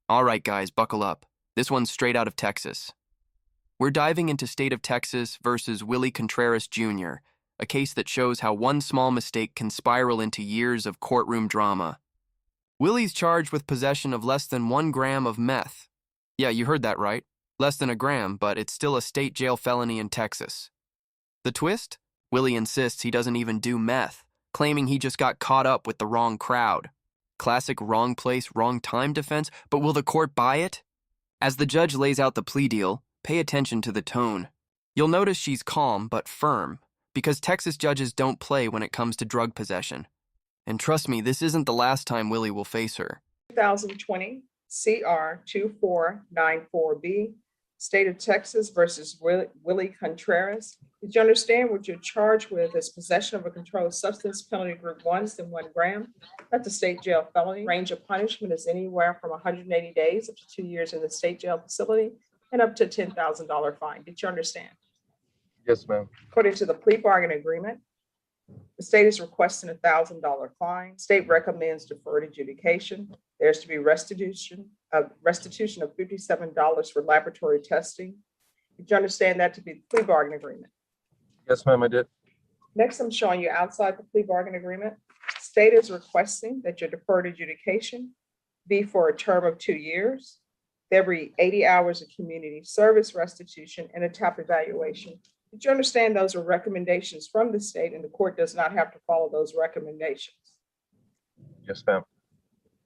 All right, guys, buckle up. This one's straight out of Texas. We're diving into State of Texas versus Willie Contreras Jr., a case that shows how one small mistake can spiral into years of courtroom drama. Willie's charged with possession of less than 1 gram of meth. Yeah, you heard that right. Less than a gram, but it's still a state jail felony in Texas. The twist? Willie insists he doesn't even do meth, claiming he just got caught up with the wrong crowd. Classic wrong place, wrong time defense, but will the court buy it? As the judge lays out the plea deal, pay attention to the tone. You'll notice she's calm but firm, because Texas judges don't play when it comes to drug possession. And trust me, this isn't the last time Willie will face her. 2020 CR 2494B, State of Texas versus Willie Contreras. Did you understand what you're charged with is possession of a controlled substance, penalty group 1 than 1 gram? That's a state jail felony. Range of punishment is anywhere from 180 days up to 2 years in the state jail facility and up to a $10,000 fine. Did you understand? Yes, ma'am. According to the plea bargain agreement, the state is requesting a $1,000 fine. State recommends deferred adjudication. There's to be restitution of $57 for laboratory testing. Did you understand that to be the plea bargain agreement? Yes, ma'am, I did. Next, I'm showing you outside the plea bargain agreement. State is requesting that your deferred adjudication be for a term of 2 years. There be 80 hours of community service restitution and a TAP evaluation. Did you understand those are recommendations from the state and the court does not have to follow those recommendations? Yes, ma'am.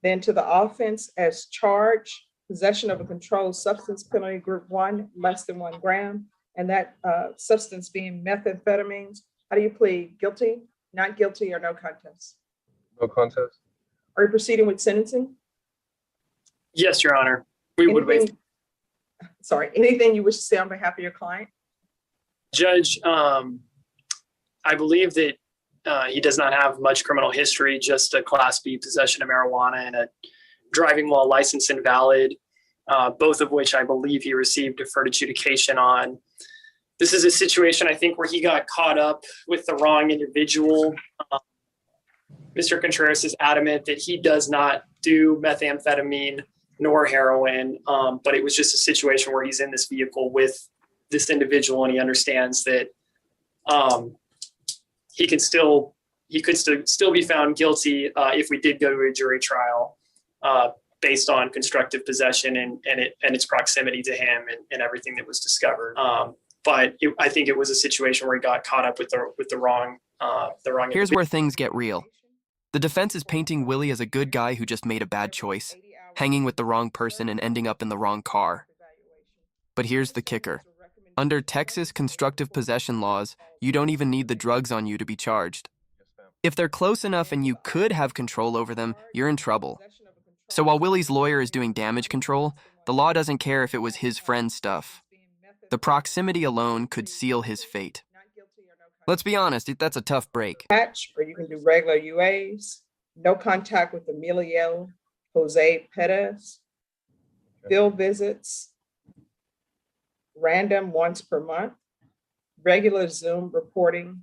Then to the offense as charged, possession of a controlled substance, penalty group 1, less than 1 gram, and that substance being methamphetamines. How do you plead? Guilty, not guilty, or no contest? No contest. Are you proceeding with sentencing? Yes, Your Honor. We would wait. Sorry, anything you wish to say on behalf of your client? Judge, I believe that he does not have much criminal history, just a Class B possession of marijuana and a driving while license invalid, both of which I believe he received deferred adjudication on. This is a situation, I think, where he got caught up with the wrong individual. Mr. Contreras is adamant that he does not do methamphetamine nor heroin, but it was just a situation where he's in this vehicle with this individual and he understands that he could still be found guilty if we did go to a jury trial based on constructive possession and its proximity to him and everything that was discovered. But I think it was a situation where he got caught up with the wrong. Here's where things get real. The defense is painting Willie as a good guy who just made a bad choice, hanging with the wrong person and ending up in the wrong car. But here's the kicker. Under Texas constructive possession laws, you don't even need the drugs on you to be charged. If they're close enough and you could have control over them, you're in trouble. So while Willie's lawyer is doing damage control, the law doesn't care if it was his friend's stuff. The proximity alone could seal his fate. Let's be honest, that's a tough break. Or you can do regular UAs, no contact with Emilio Jose Perez, field visits, random once per month, regular Zoom reporting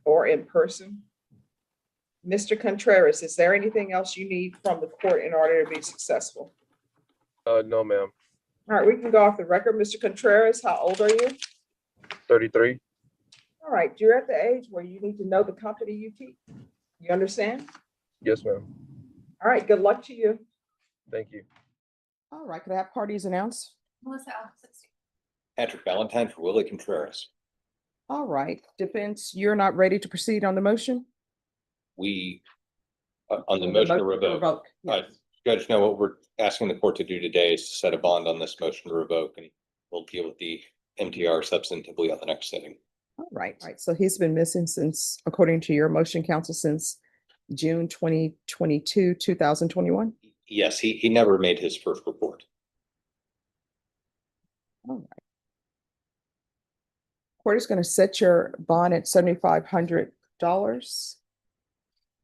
or in person. Mr. Contreras, is there anything else you need from the court in order to be successful? No, ma'am. All right, we can go off the record. Mr. Contreras, how old are you? 33. All right, you're at the age where you need to know the company you keep. You understand? Yes, ma'am. All right, good luck to you. Thank you. All right, could I have parties announced? Melissa Alex. Patrick Valentine for Willie Contreras. All right, defense, you're not ready to proceed on the motion? We, on the motion to revoke. Yes. Judge, now what we're asking the court to do today is to set a bond on this motion to revoke, and we'll deal with the MTR substantively on the next sitting. All right, so he's been missing since, according to your motion, counsel, since June 2022, 2021? Yes, he never made his first report. All right. Court is going to set your bond at $7,500.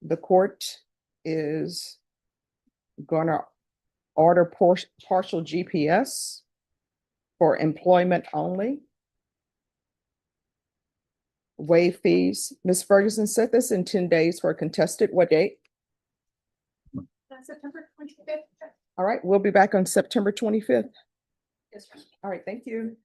The court is going to order partial GPS for employment only. Waive fees. Ms. Ferguson, set this in 10 days for a contested. What date? September 25th. All right, we'll be back on September 25th. Yes, ma'am. All right, thank you.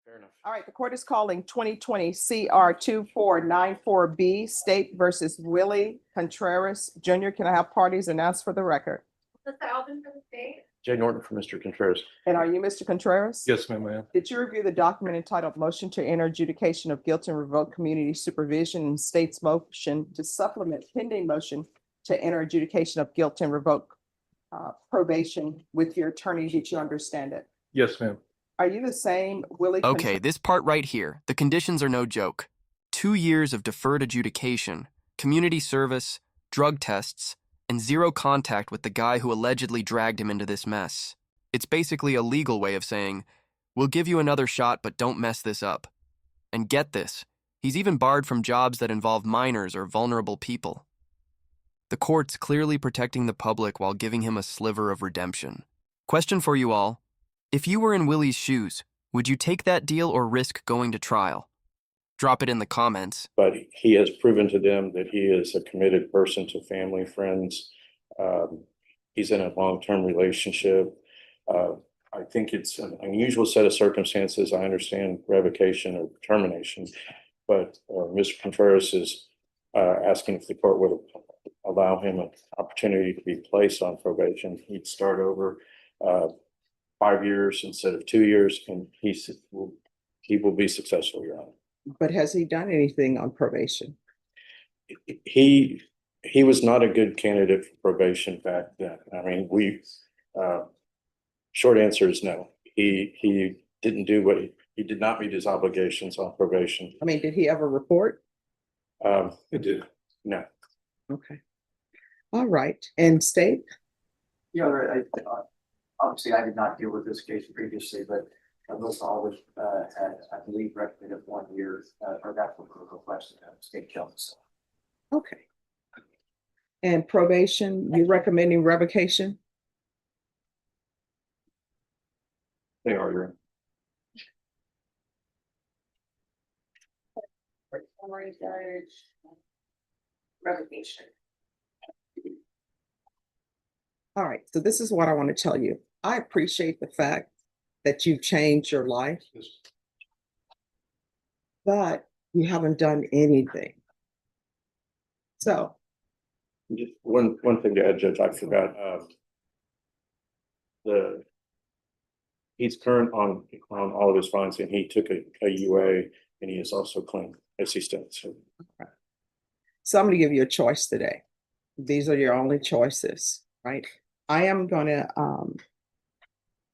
Fair enough. All right, the court is calling 2020 CR 2494B, State versus Willie Contreras Jr. Can I have parties announced for the record? Mr. Alvin for the state. Jay Norton for Mr. Contreras. And are you Mr. Contreras? Yes, ma'am, I am. Did you review the document entitled Motion to Enter Adjudication of Guilt and Revoke Community Supervision and State's motion to supplement pending motion to enter adjudication of guilt and revoke probation with your attorney? Did you understand it? Yes, ma'am. Are you the same Willie? Okay, this part right here, the conditions are no joke. 2 years of deferred adjudication, community service, drug tests, and zero contact with the guy who allegedly dragged him into this mess. It's basically a legal way of saying, we'll give you another shot, but don't mess this up. And get this, he's even barred from jobs that involve minors or vulnerable people. The court's clearly protecting the public while giving him a sliver of redemption. Question for you all. If you were in Willie's shoes, would you take that deal or risk going to trial? Drop it in the comments. But he has proven to them that he is a committed person to family, friends. He's in a long-term relationship. I think it's an unusual set of circumstances. I understand revocation or termination, but Mr. Contreras is asking if the court would allow him an opportunity to be placed on probation. He'd start over 5 years instead of 2 years, and he will be successful, Your Honor. But has he done anything on probation? He was not a good candidate for probation back then. I mean, short answer is no. He didn't do what he did not meet his obligations on probation. I mean, did he ever report? It did. No. Okay. All right. And state? Yeah, obviously I did not deal with this case previously, but most always had, I believe, recommended 1 year, or that's what we requested state counsel. Okay. And probation, you recommending revocation? They are, Your Honor. Summary judge. Revocation. All right. So this is what I want to tell you. I appreciate the fact that you've changed your life, but you haven't done anything. So Just one thing to add, Judge, I forgot. He's current on all of his fines, and he took a UA, and he is also clean as he stands. So I'm going to give you a choice today. These are your only choices, right? I am going to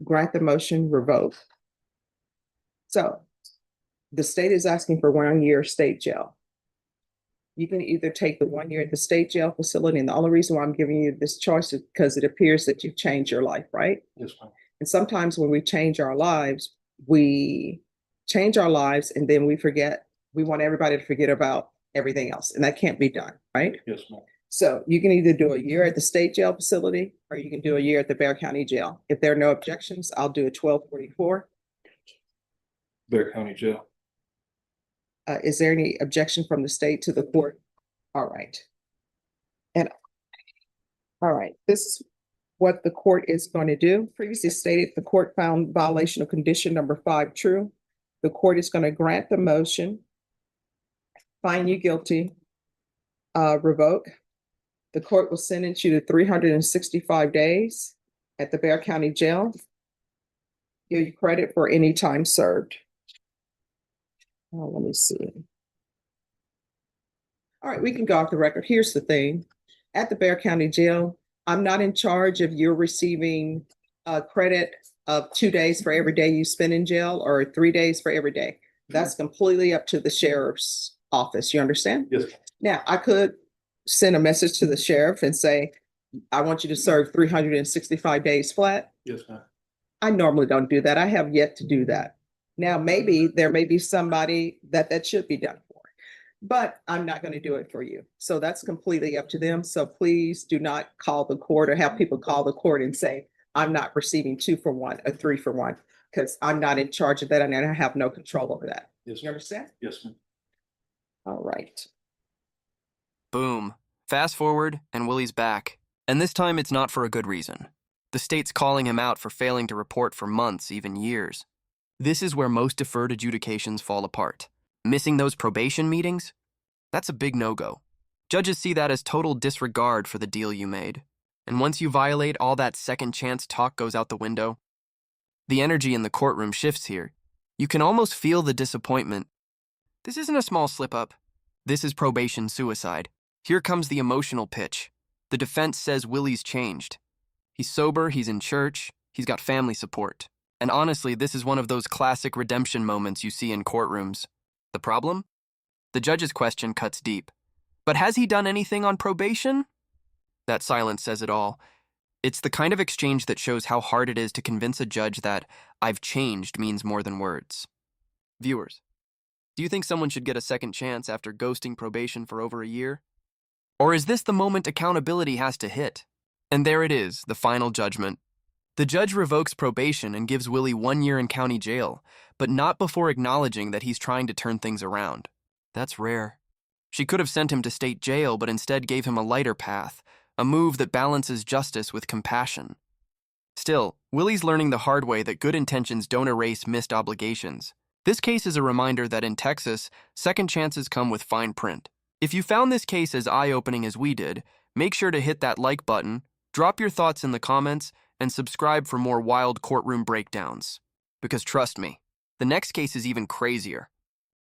grant the motion revoke. So the state is asking for 1 year state jail. You can either take the 1 year at the state jail facility, and the only reason why I'm giving you this choice is because it appears that you've changed your life, right? Yes, ma'am. And sometimes when we change our lives, and then we want everybody to forget about everything else, and that can't be done, right? Yes, ma'am. So you can either do a year at the state jail facility, or you can do a year at the Bexar County Jail. If there are no objections, I'll do a 1244. Bexar County Jail. Is there any objection from the state to the court? All right. And all right, this is what the court is going to do. Previously stated, the court found violation of condition number 5 true. The court is going to grant the motion, find you guilty, revoke. The court will sentence you to 365 days at the Bexar County Jail. Give you credit for any time served. Let me see. All right, we can go off the record. Here's the thing. At the Bexar County Jail, I'm not in charge of you receiving credit of 2 days for every day you spend in jail or 3 days for every day. That's completely up to the sheriff's office. You understand? Yes. Now, I could send a message to the sheriff and say, I want you to serve 365 days flat. Yes, ma'am. I normally don't do that. I have yet to do that. Now, maybe there may be somebody that should be done for, but I'm not going to do it for you. So that's completely up to them. So please do not call the court or have people call the court and say, I'm not receiving 2 for 1 or 3 for 1, because I'm not in charge of that and I have no control over that. Yes, You understand? yes, ma'am. All right. Boom. Fast forward, and Willie's back. And this time it's not for a good reason. The state's calling him out for failing to report for months, even years. This is where most deferred adjudications fall apart. Missing those probation meetings? That's a big no-go. Judges see that as total disregard for the deal you made. And once you violate, all that second chance talk goes out the window. The energy in the courtroom shifts here. You can almost feel the disappointment. This isn't a small slip-up. This is probation suicide. Here comes the emotional pitch. The defense says Willie's changed. He's sober, he's in church, he's got family support. And honestly, this is one of those classic redemption moments you see in courtrooms. The problem? The judge's question cuts deep. But has he done anything on probation? That silence says it all. It's the kind of exchange that shows how hard it is to convince a judge that "I've changed" means more than words. Viewers, do you think someone should get a second chance after ghosting probation for over a year? Or is this the moment accountability has to hit? And there it is, the final judgment. The judge revokes probation and gives Willie 1 year in county jail, but not before acknowledging that he's trying to turn things around. That's rare. She could have sent him to state jail, but instead gave him a lighter path, a move that balances justice with compassion. Still, Willie's learning the hard way that good intentions don't erase missed obligations. This case is a reminder that in Texas, second chances come with fine print. If you found this case as eye-opening as we did, make sure to hit that like button, drop your thoughts in the comments, and subscribe for more wild courtroom breakdowns. Because trust me, the next case is even crazier.